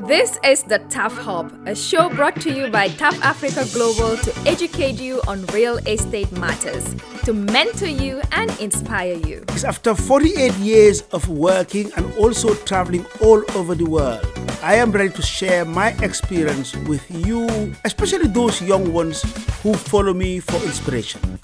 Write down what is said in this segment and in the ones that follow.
This is the TAF Hub, a show brought to you by TAF Africa Global to educate you on real estate matters, to mentor you and inspire you. After 48 years of working and also traveling all over the world, I am ready to share my experience with you, especially those young ones who follow me for inspiration.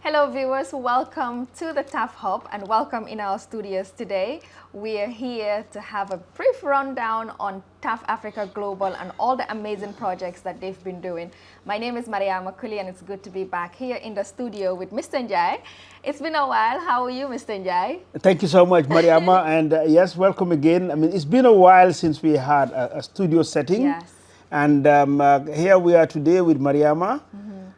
Hello viewers, welcome to the TAF Hub and welcome in our studios today. We are here to have a brief rundown on TAF Africa Global and all the amazing projects that they've been doing. My name is Mariama Colley and it's good to be back here in the studio with Mr. Njie. It's been a while. How are you, Mr. Njie? Thank you so much, Mariama, and yes, welcome again. I mean, it's been a while since we had a studio setting. Yes. And here we are today with Mariama.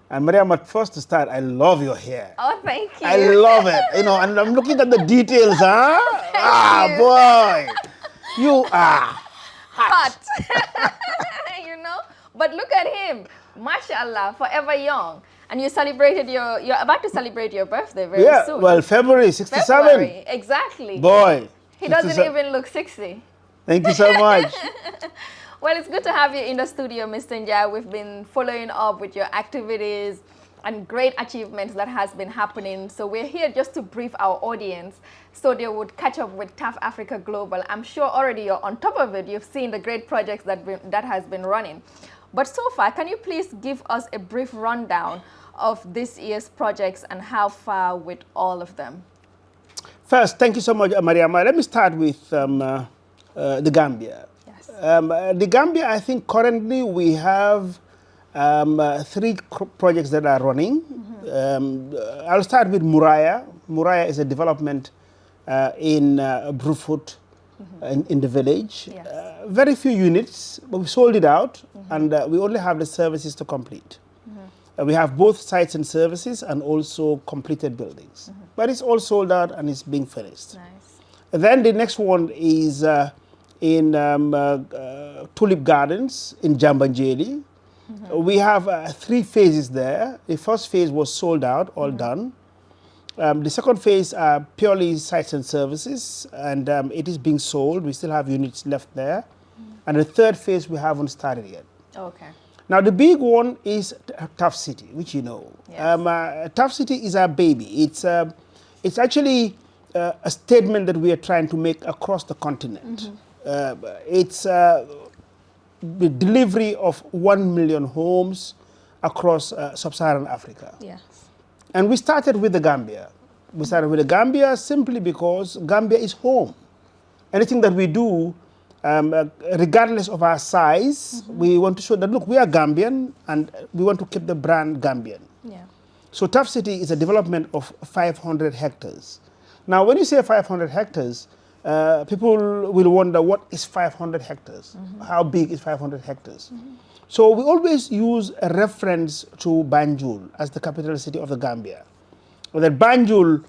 And Mariama, first to start, I love your hair. Oh, thank you. I love it. You know, and I'm looking at the details, huh? Thank you. Boy. You are hot. You know? But look at him. MashaAllah, forever young. And you celebrated you're about to celebrate your birthday very soon. Well, February 67. February, exactly. Boy. He doesn't even look 60. Thank you so much. Well, it's good to have you in the studio, Mr. Njie. We've been following up with your activities and great achievements that has been happening. So we're here just to brief our audience so they would catch up with TAF Africa Global. I'm sure already you're on top of it. You've seen the great projects that has been running. But so far, can you please give us a brief rundown of this year's projects and how far with all of them? First, thank you so much, Mariama. Let me start with the Gambia. The Gambia, I think currently we have three projects that are running. I'll start with Muraya. Muraya is a development in Brufut in the village. Yes. Very few units, but we sold it out and we only have the services to complete. We have both sites and services and also completed buildings. But it's all sold out and it's being finished. Nice. Then the next one is in Tulip Gardens in Jambanjeli. We have 3 phases there. The first phase was sold out, all done. The second phase are purely sites and services, and it is being sold. We still have units left there. And the third phase we haven't started yet. Okay. Now the big one is TAF City, which you know. Yes. TAF City is our baby. It's actually a statement that we are trying to make across the continent. It's the delivery of 1 million homes across sub-Saharan Africa. Yes. And we started with the Gambia. We started with the Gambia simply because Gambia is home. Anything that we do, regardless of our size, we want to show that, look, we are Gambian and we want to keep the brand Gambian. Yeah. So TAF City is a development of 500 hectares. Now, when you say 500 hectares, people will wonder, what is 500 hectares? How big is 500 hectares? So we always use a reference to Banjul as the capital city of the Gambia. That Banjul,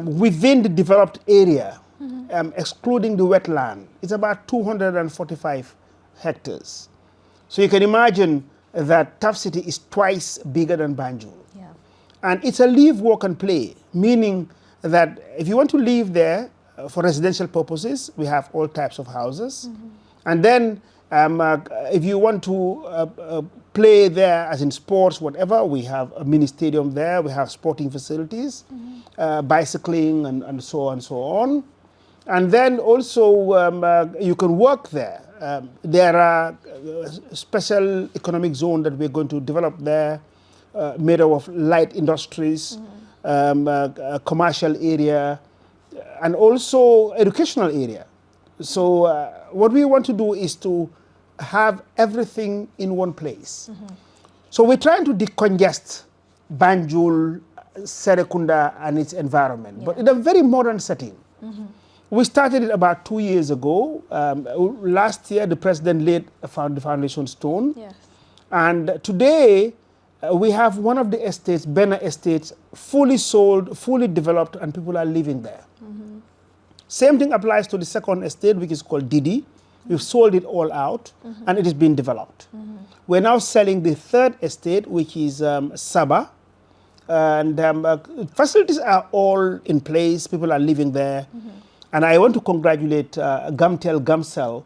within the developed area, excluding the wetland, is about 245 hectares. So you can imagine that TAF City is twice bigger than Banjul. Yeah. And it's a live, work and play, meaning that if you want to live there, for residential purposes, we have all types of houses. And then if you want to play there, as in sports, whatever, we have a mini stadium there, we have sporting facilities, bicycling and so on and so on. And then also you can work there. There are special economic zone that we're going to develop there, made up of light industries, commercial area, and also educational area. So what we want to do is to have everything in one place. So we're trying to decongest Banjul, Serekunda and its environment, but in a very modern setting. We started it about 2 years ago. Last year, the president laid the foundation stone. Yes. And today, we have one of the estates, Bena Estates, fully sold, fully developed, and people are living there. Same thing applies to the second estate, which is called Didi. We've sold it all out, and it is being developed. We're now selling the third estate, which is Saba. And facilities are all in place. People are living there. And I want to congratulate Gamtel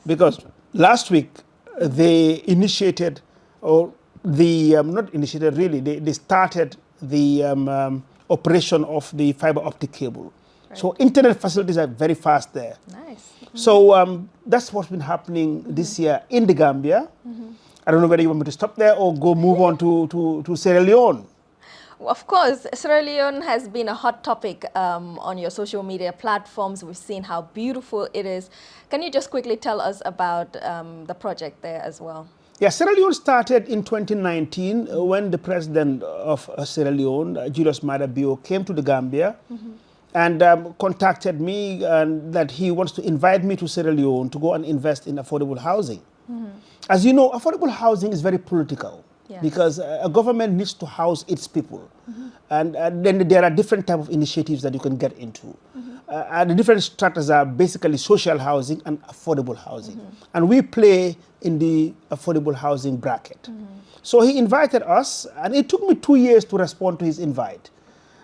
because last week they initiated, or not initiated really, they started the operation of the fiber optic cable. Right. So internet facilities are very fast there. Nice. So that's what's been happening this year in the Gambia. I don't know whether you want me to stop there or move on to Sierra Leone. Of course, Sierra Leone has been a hot topic on your social media platforms. We've seen how beautiful it is. Can you just quickly tell us about the project there as well? Yeah, Sierra Leone started in 2019 when the president of Sierra Leone, Julius Maada Bio, came to the Gambia and contacted me that he wants to invite me to Sierra Leone to go and invest in affordable housing. As you know, affordable housing is very political. Yes. Because a government needs to house its people. And then there are different types of initiatives that you can get into. And the different stratas are basically social housing and affordable housing. And we play in the affordable housing bracket. So he invited us, and it took me 2 years to respond to his invite.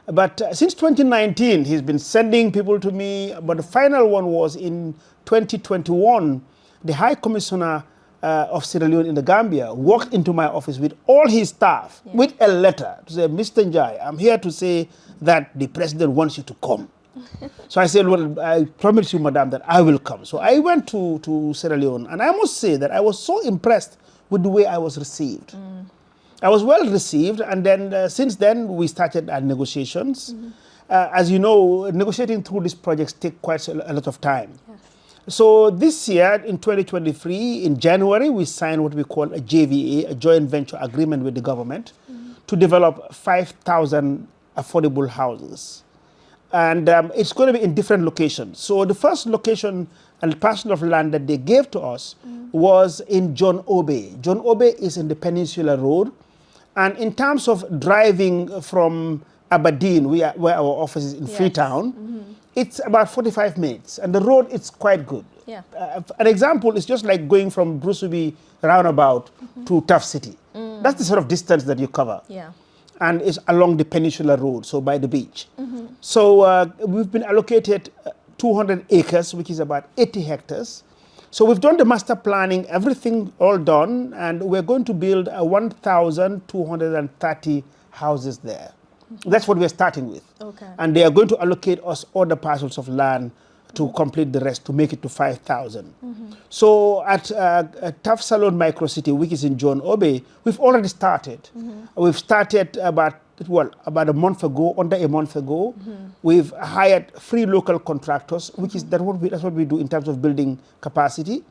But since 2019, he's been sending people to me. But the final one was in 2021. The High Commissioner of Sierra Leone in the Gambia walked into my office with all his staff with a letter to say, Mr. Njie, I'm here to say that the president wants you to come. So I said, well, I promise you, madam, that I will come. So I went to Sierra Leone, and I must say that I was so impressed with the way I was received. I was well received, and then since then we started our negotiations. As you know, negotiating through these projects take quite a lot of time. Yes. So this year, in 2023, in January, we signed what we call a JVA, a joint venture agreement with the government, to develop 5,000 affordable houses. And it's going to be in different locations. So the first location and parcel of land that they gave to us was in John Obey. John Obey is in the Peninsula Road. And in terms of driving from Aberdeen, where our office is in Freetown, it's about 45 minutes, and the road is quite good. Yeah. An example is just like going from Brusubi roundabout to TAF City. That's the sort of distance that you cover. Yeah. And it's along the Peninsula Road, so by the beach. So we've been allocated 200 acres, which is about 80 hectares. So we've done the master planning, everything all done, and we're going to build 1,230 houses there. That's what we're starting with. Okay. And they are going to allocate us other parcels of land to complete the rest, to make it to 5,000. So at TAF Salone Micro City, which is in John Obey, we've already started. We've started about a month ago, under a month ago. We've hired 3 local contractors, which is that's what we do in terms of building capacity.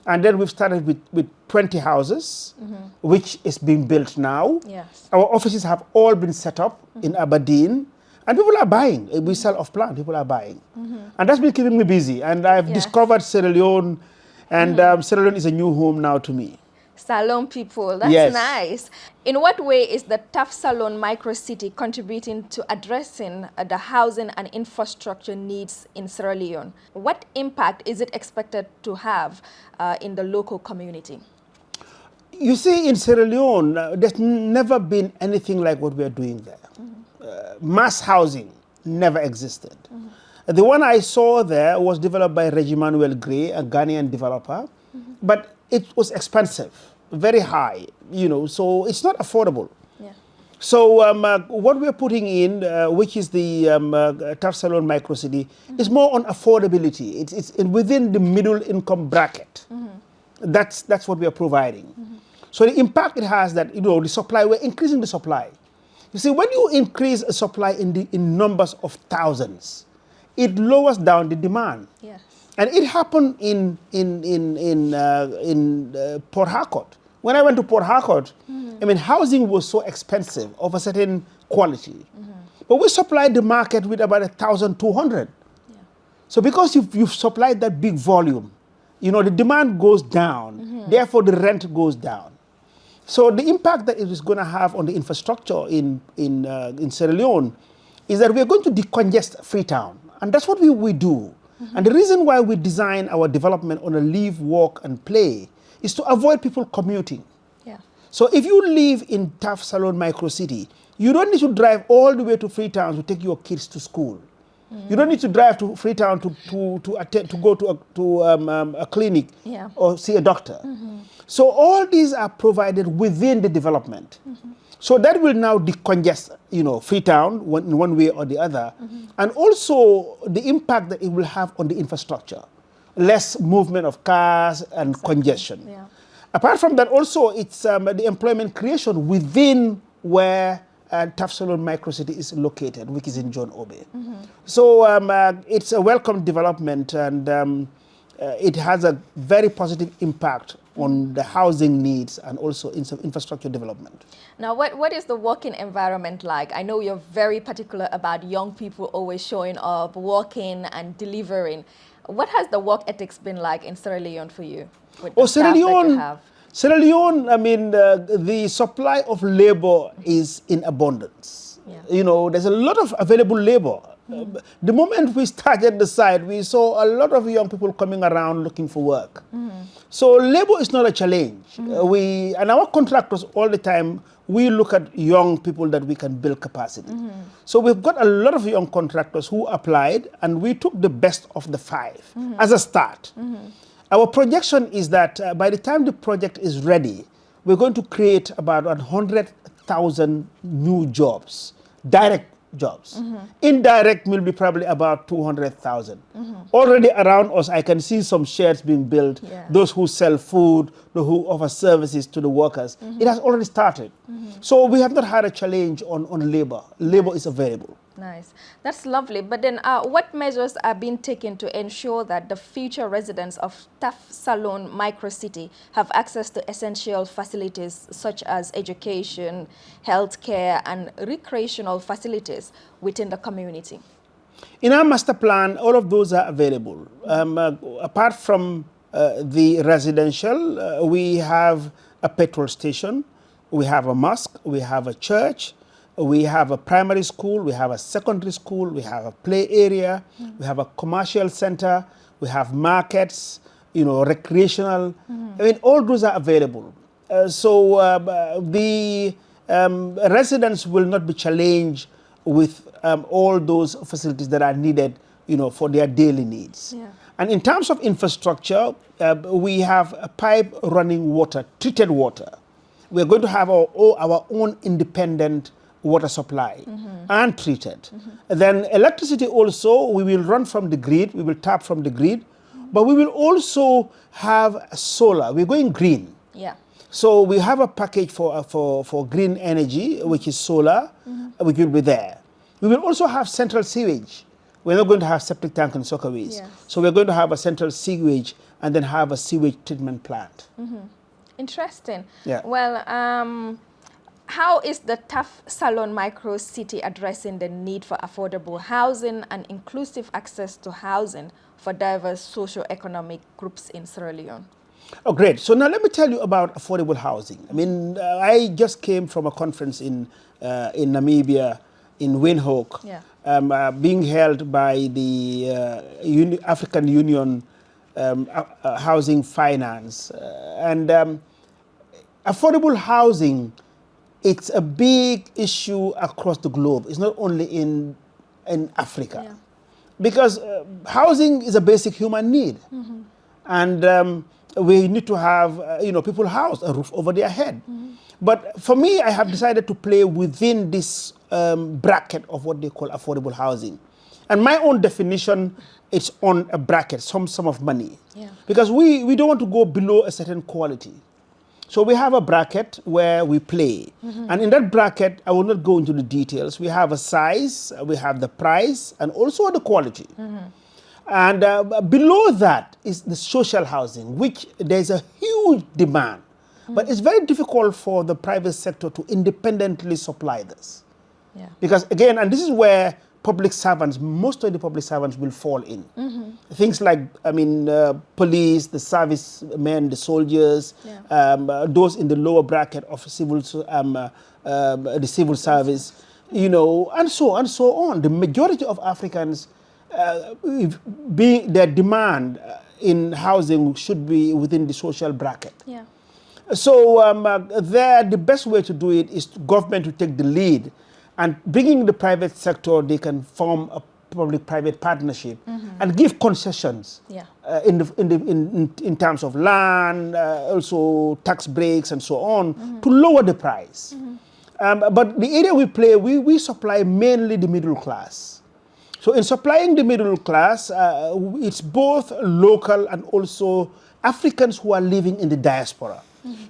And then we've started with 20 houses, which is being built now. Yes. Our offices have all been set up in Aberdeen, and people are buying. We sell off plan, people are buying. And that's been keeping me busy. And I've discovered Sierra Leone, and Sierra Leone is a new home now to me. Salone people, that's nice. In what way is the TAF Salone Micro City contributing to addressing the housing and infrastructure needs in Sierra Leone? What impact is it expected to have in the local community? You see, in Sierra Leone, there's never been anything like what we are doing there. Mass housing never existed. The one I saw there was developed by Reggie Manuel Gray, a Ghanaian developer, but it was expensive, very high, so it's not affordable. Yeah. So what we're putting in, which is the TAF Salone Micro City, is more on affordability. It's within the middle income bracket. That's what we are providing. So the impact it has that, the supply, we're increasing the supply. You see, when you increase a supply in numbers of thousands, it lowers down the demand. Yes. And it happened in Port Harcourt. When I went to Port Harcourt, housing was so expensive of a certain quality. But we supplied the market with about 1,200. Yeah. So because you've supplied that big volume, the demand goes down. Therefore, the rent goes down. So the impact that it is going to have on the infrastructure in Sierra Leone is that we are going to decongest Freetown. And that's what we do. And the reason why we design our development on a live, walk, and play is to avoid people commuting. Yeah. So if you live in TAF Salone Micro City, You don't need to drive all the way to Freetown to take your kids to school. You don't need to drive to Freetown to go to a clinic or see a doctor. So all these are provided within the development. So that will now decongest, Freetown in one way or the other, and also the impact that it will have on the infrastructure, less movement of cars and congestion. Yeah. Apart from that, also it's the employment creation within where TAF Salone Micro City is located, which is in John Obey. So it's a welcome development, and it has a very positive impact on the housing needs and also infrastructure development. Now, what is the working environment like? I know you're very particular about young people always showing up, working and delivering. What has the work ethics been like in Sierra Leone for you? Sierra Leone, I mean, the supply of labor is in abundance. Yeah. There's a lot of available labor. The moment we started the site, we saw a lot of young people coming around looking for work. So labor is not a challenge. And our contractors all the time, we look at young people that we can build capacity. So we've got a lot of young contractors who applied, and we took the best of the 5 as a start. Our projection is that by the time the project is ready, we're going to create about 100,000 new jobs, direct jobs. Indirect will be probably about 200,000. Already around us, I can see some sheds being built, those who sell food, those who offer services to the workers. It has already started. So we have not had a challenge on labor. Labor is available. Nice. That's lovely. But then what measures are being taken to ensure that the future residents of TAF Salone Micro City have access to essential facilities such as education, healthcare, and recreational facilities within the community? In our master plan, all of those are available. Apart from the residential, we have a petrol station, we have a mosque, we have a church, we have a primary school, we have a secondary school, we have a play area, we have a commercial center, we have markets, recreational. I mean, all those are available. So the residents will not be challenged with all those facilities that are needed, for their daily needs. Yeah. And in terms of infrastructure, we have a pipe running water, treated water. We're going to have our own independent water supply and treated. Then electricity also, we will run from the grid, we will tap from the grid, but we will also have solar. We're going green. Yeah. So we have a package for green energy, which is solar, which will be there. We will also have central sewage. We're not going to have septic tank and soccerways. Yes. So we're going to have a central sewage and then have a sewage treatment plant. Interesting. Yeah. Well, how is the TAF Salone Micro City addressing the need for affordable housing and inclusive access to housing for diverse socio-economic groups in Sierra Leone? Oh, great. So now let me tell you about affordable housing. I mean, I just came from a conference in Namibia, in Windhoek, being held by the African Union Housing Finance. And affordable housing, it's a big issue across the globe. It's not only in Africa. Yeah. Because housing is a basic human need. And we need to have, people housed, a roof over their head. But for me, I have decided to play within this bracket of what they call affordable housing. And my own definition, it's on a bracket, some sum of money. Yeah. Because we don't want to go below a certain quality. So we have a bracket where we play. And in that bracket, I will not go into the details. We have a size, we have the price, and also the quality. And below that is the social housing, which there's a huge demand. But it's very difficult for the private sector to independently supply this. Yeah. Because again, and this is where public servants, most of the public servants will fall in. Things like, police, the servicemen, the soldiers, those in the lower bracket of the civil service, and so on. The majority of Africans, their demand in housing should be within the social bracket. Yeah. So the best way to do it is government to take the lead and bringing the private sector, they can form a public-private partnership and give concessions in terms of land, also tax breaks and so on, to lower the price. But the area we play, we supply mainly the middle class. So in supplying the middle class, it's both local and also Africans who are living in the diaspora.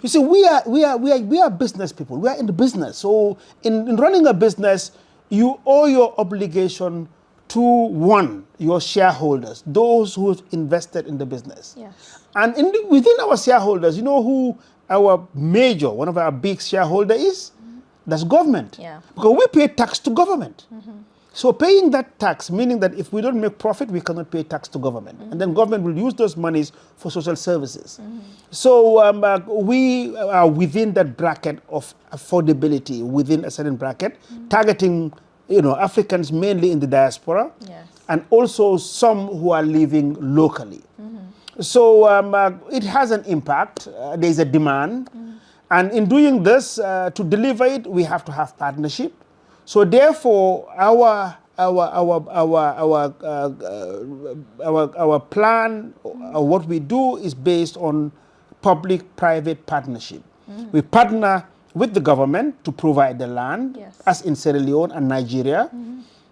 You see, we are business people. We are in the business. So in running a business, you owe your obligation to one, your shareholders, those who have invested in the business. Yes. And within our shareholders, you know who our major, one of our big shareholder is? That's government. Yeah. Because we pay tax to government. So paying that tax, meaning that if we don't make profit, we cannot pay tax to government. And then government will use those monies for social services. So we are within that bracket of affordability, within a certain bracket, targeting Africans mainly in the diaspora, and also some who are living locally. So it has an impact. There's a demand. And in doing this, to deliver it, we have to have partnership. So therefore, our plan, what we do is based on public-private partnership. We partner with the government to provide the land, as in Sierra Leone and Nigeria.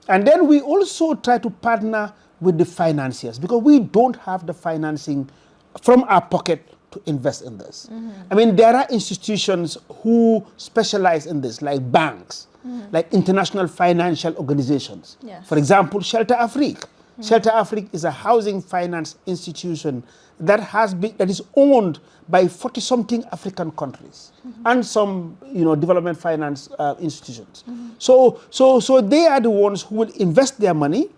And then we also try to partner with the financiers, because we don't have the financing from our pocket to invest in this. I mean, there are institutions who specialize in this, like banks, like international financial organizations. For example, Shelter Afrique. Shelter Afrique is a housing finance institution that is owned by 40-something African countries and some, development finance institutions. So they are the ones who will invest their money,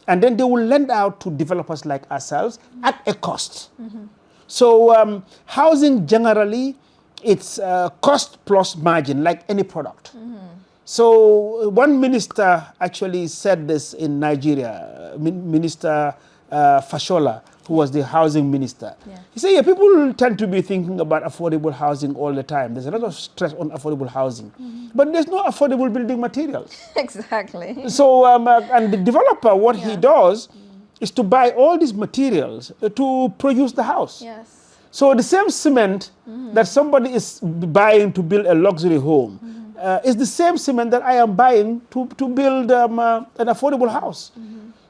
and then they will lend out to developers like ourselves at a cost. So housing generally, it's cost plus margin, like any product. So one minister actually said this in Nigeria, Minister Fashola, who was the housing minister. He said, people tend to be thinking about affordable housing all the time. There's a lot of stress on affordable housing. But there's no affordable building materials. Exactly. So, and the developer, what he does is to buy all these materials to produce the house. So the same cement that somebody is buying to build a luxury home is the same cement that I am buying to build an affordable house.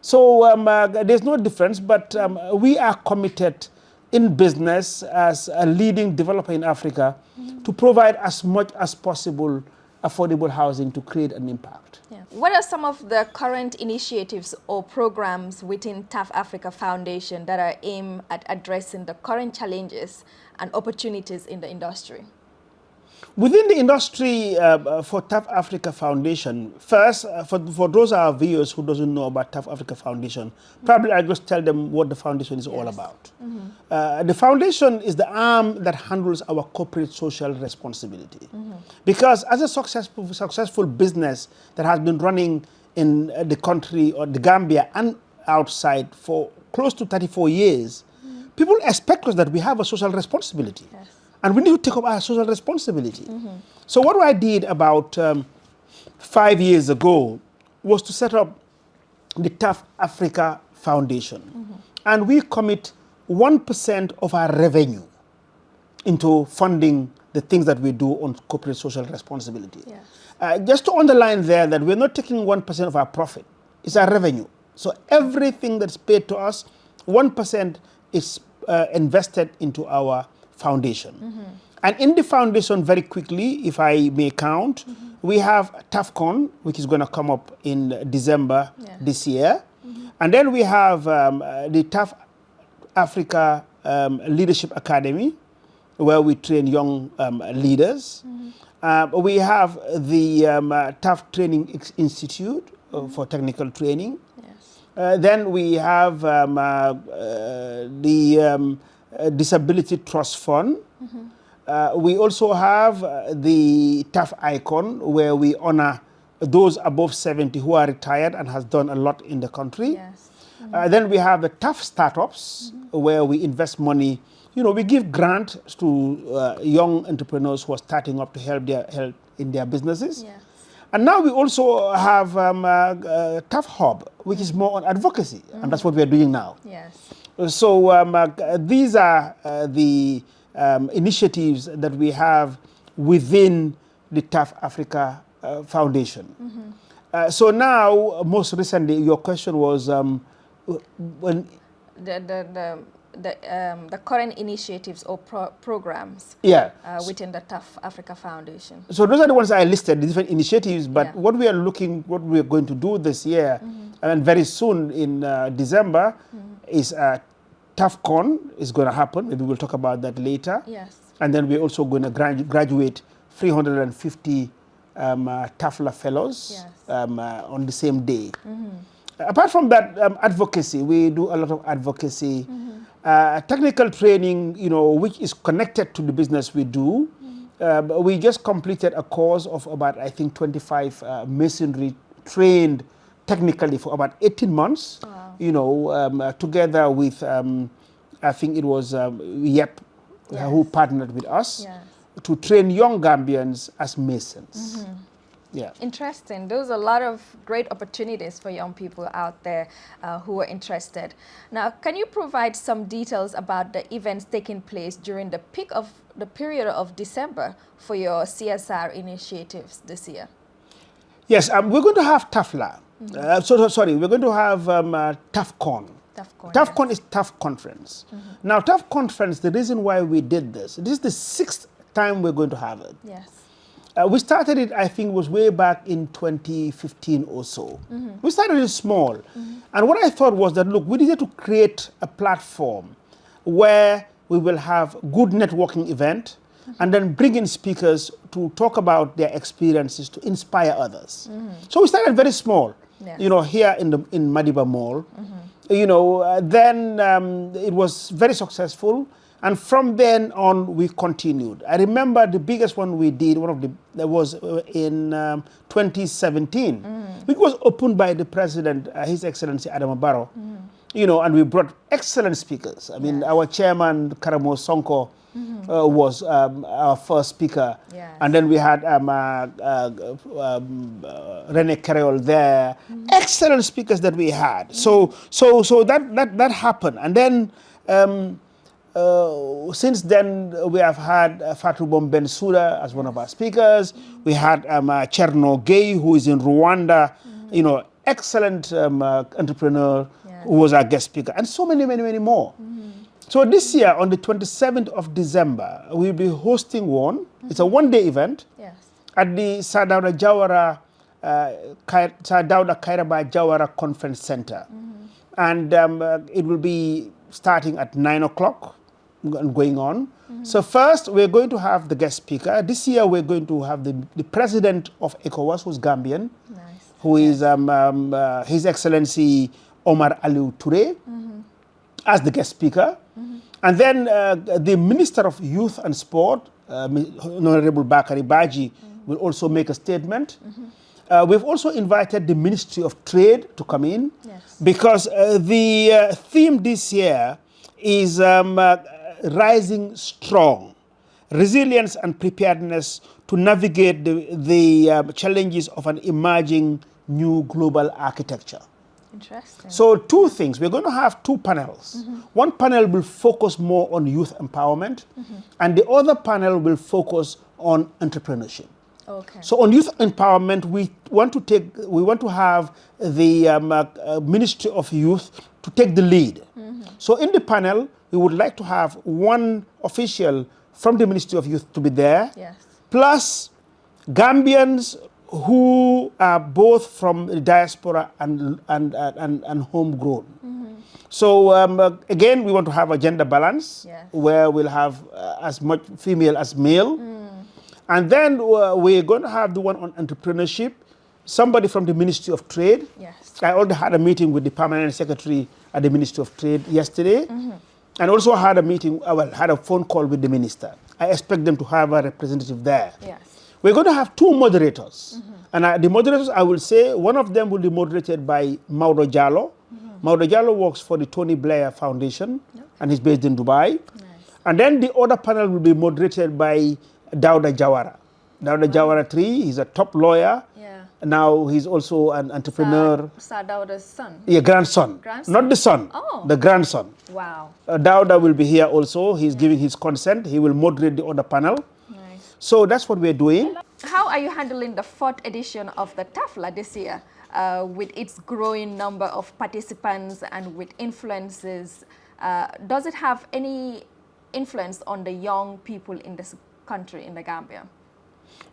So there's no difference, but we are committed in business as a leading developer in Africa to provide as much as possible affordable housing to create an impact. What are some of the current initiatives or programs within TAF Africa Foundation that are aimed at addressing the current challenges and opportunities in the industry? Within the industry, for TAF Africa Foundation, first, for those of our viewers who doesn't know about TAF Africa Foundation, probably I'll just tell them what the foundation is all about. The foundation is the arm that handles our corporate social responsibility. Because as a successful business that has been running in the country or the Gambia and outside for close to 34 years, people expect us that we have a social responsibility. And we need to take up our social responsibility. So what I did about 5 years ago was to set up the TAF Africa Foundation. And we commit 1% of our revenue into funding the things that we do on corporate social responsibility. Just to underline there that we're not taking 1% of our profit. It's our revenue. So everything that's paid to us, 1% is invested into our foundation. And in the foundation, very quickly, if I may count, we have TAFCON, which is going to come up in December this year. And then we have the TAF Africa Leadership Academy, where we train young leaders. We have the TAF Training Institute for technical training. Then we have the Disability Trust Fund. We also have the TAF Icon, where we honor those above 70 who are retired and has done a lot in the country. Then we have the TAF Startups, where we invest money. We give grants to young entrepreneurs who are starting up to help in their businesses. And now we also have TAF Hub, which is more on advocacy, and that's what we are doing now. Yes. So these are the initiatives that we have within the TAF Africa Foundation. So now, most recently, your question was when the current initiatives or programs within the TAF Africa Foundation. So those are the ones I listed, the different initiatives, but what we are going to do this year, and very soon in December, is TAFCon is going to happen. Maybe we'll talk about that later. Yes. And then we're also going to graduate 350 TAFLA fellows on the same day. Apart from that, advocacy, we do a lot of advocacy. Technical training, which is connected to the business we do. We just completed a course of about, I think, 25 masonry trained technically for about 18 months. Wow. Together with, I think it was YEP, who partnered with us to train young Gambians as masons. Yeah. Interesting. Those are a lot of great opportunities for young people out there who are interested. Now, can you provide some details about the events taking place during the peak of the period of December for your CSR initiatives this year? Yes, we're going to have TAFLA. We're going to have TAFCon. TAFCon is TAF Conference. Now, TAF Conference, the reason why we did this is the 6th time we're going to have it. Yes. We started it, I think, was way back in 2015 or so. We started it small. And what I thought was that, look, we needed to create a platform where we will have good networking event and then bring in speakers to talk about their experiences to inspire others. So we started very small, here in Madiba Mall. Then it was very successful. And from then on, we continued. I remember the biggest one we did, that was in 2017, which was opened by the President, His Excellency Adama Barrow, and we brought excellent speakers. I mean, our chairman, Karamo Sonko, was our first speaker. Yes. And then we had Rene Carriol there. Excellent speakers that we had. So that happened. And then, since then, we have had Fatou Bom Bensouda as one of our speakers. We had Cherno Gay, who is in Rwanda, excellent entrepreneur, who was our guest speaker, and so many, many, many more. So this year, on the 27th of December, we'll be hosting one. It's a one-day event at the Sadauda Kairaba Jawara Conference Center. And it will be starting at 9 o'clock. Going on. So first, we're going to have the guest speaker. This year, we're going to have the president of ECOWAS, who's Gambian, who is His Excellency Omar Aliou Touré, as the guest speaker. And then the Minister of Youth and Sport, Honorable Bakari Baji, will also make a statement. We've also invited the Ministry of Trade to come in, because the theme this year is rising strong, resilience and preparedness to navigate the challenges of an emerging new global architecture. Interesting. So two things. We're going to have two panels. One panel will focus more on youth empowerment, and the other panel will focus on entrepreneurship. Okay. So on youth empowerment, we want to have the Ministry of Youth to take the lead. So in the panel, we would like to have one official from the Ministry of Youth to be there, plus Gambians who are both from the diaspora and homegrown. So again, we want to have a gender balance where we'll have as much female as male. And then we're going to have the one on entrepreneurship, somebody from the Ministry of Trade. I already had a meeting with the permanent secretary at the Ministry of Trade yesterday, and also had a phone call with the minister. I expect them to have a representative there. We're going to have two moderators. And the moderators, I will say, one of them will be moderated by Mauro Jallo. Mauro Jallo works for the Tony Blair Foundation, and he's based in Dubai. And then the other panel will be moderated by Dauda Jawara. Dauda Jawara III, he's a top lawyer, Now he's also an entrepreneur. Dauda's son. Yeah, grandson. Not the son. Oh. The grandson. Wow. Dauda will be here also. He's giving his consent. He will moderate the other panel. Nice. So that's what we're doing. How are you handling the 4th edition of the TAFLA this year with its growing number of participants and with influences? Does it have any influence on the young people in this country, in the Gambia?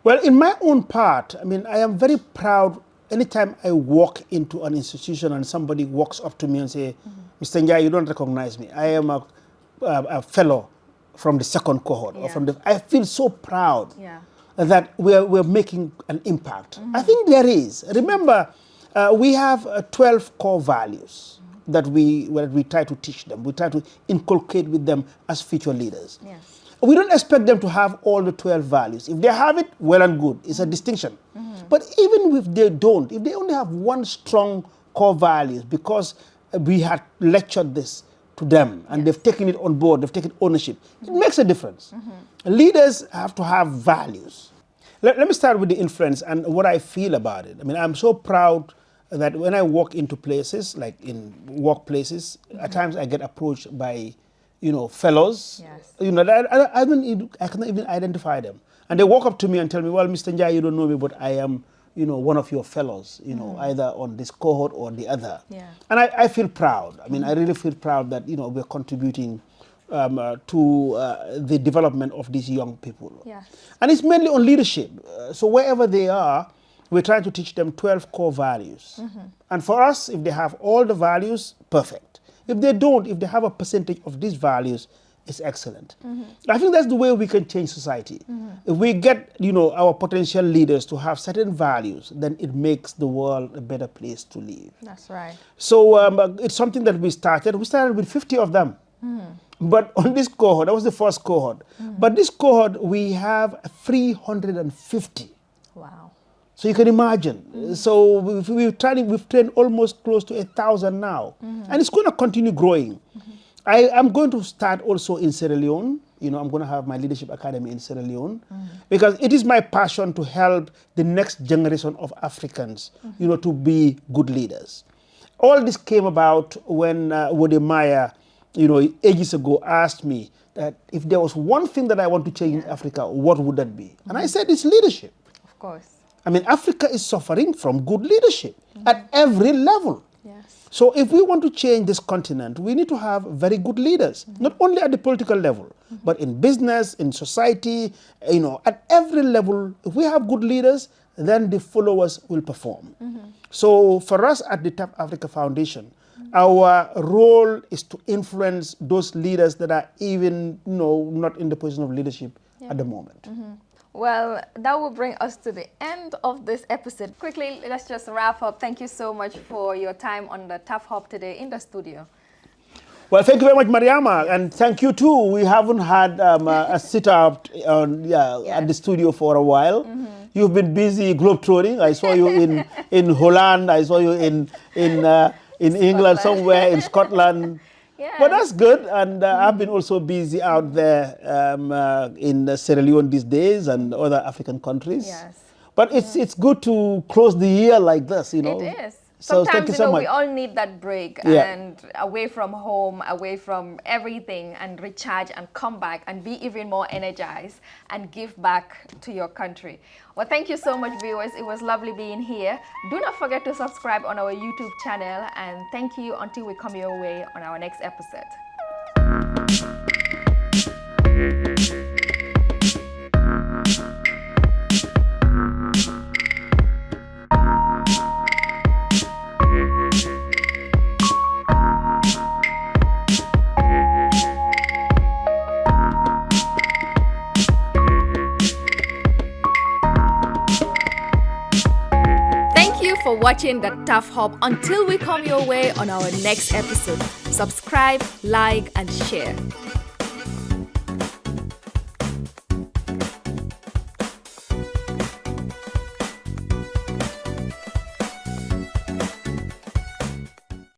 Well, in my own part, I mean, I am very proud anytime I walk into an institution and somebody walks up to me and say, Mr. Njie, you don't recognize me. I am a fellow from the 2nd cohort. Or from the, I feel so proud that we're making an impact. I think there is. Remember, we have 12 core values that we try to teach them. We try to inculcate with them as future leaders. Yes. We don't expect them to have all the 12 values. If they have it, well and good. It's a distinction. But even if they don't, if they only have one strong core values, because we had lectured this to them and they've taken it on board, they've taken ownership, it makes a difference. Leaders have to have values. Let me start with the influence and what I feel about it. I mean, I'm so proud that when I walk into places, like in workplaces, at times I get approached by fellows, that I cannot even identify them. And they walk up to me and tell me, well, Mr. Njie, you don't know me, but I am, one of your fellows, either on this cohort or the other. Yeah. And I feel proud. I mean, I really feel proud that, we're contributing to the development of these young people. Yeah. And it's mainly on leadership. So wherever they are, we're trying to teach them 12 core values. And for us, if they have all the values, perfect. If they don't, if they have a percentage of these values, it's excellent. I think that's the way we can change society. If we get, our potential leaders to have certain values, then it makes the world a better place to live. That's right. So it's something that we started. We started with 50 of them. But on this cohort, that was the first cohort. But this cohort, we have 350. Wow. So you can imagine. So we've trained almost close to 1,000 now. And it's going to continue growing. I'm going to start also in Sierra Leone. I'm going to have my leadership academy in Sierra Leone because it is my passion to help the next generation of Africans, to be good leaders. All this came about when Wodemaya, ages ago asked me that if there was one thing that I want to change in Africa, what would that be? And I said, it's leadership. Of course. I mean, Africa is suffering from good leadership at every level. Yes. So if we want to change this continent, we need to have very good leaders, not only at the political level, but in business, in society, at every level. If we have good leaders, then the followers will perform. So for us at the TAF Africa Foundation, our role is to influence those leaders that are even, not in the position of leadership at the moment. Well, that will bring us to the end of this episode. Quickly, let's just wrap up. Thank you so much for your time on the TAF Hub today in the studio. Well, thank you very much, Mariama, and thank you too. We haven't had a sit-up at the studio for a while. You've been busy globetrotting. I saw you in Holland. I saw you in England somewhere, in Scotland. Yeah. But that's good, and I've been also busy out there in Sierra Leone these days and other African countries. Yes. But it's good to close the year like this, It is. So sometimes, we all need that break and away from home, away from everything, and recharge and come back and be even more energized and give back to your country. Well, thank you so much, viewers. It was lovely being here. Do not forget to subscribe on our YouTube channel, and thank you until we come your way on our next episode. For watching the TAF Hub. Until we come your way on our next episode, subscribe, like, and share.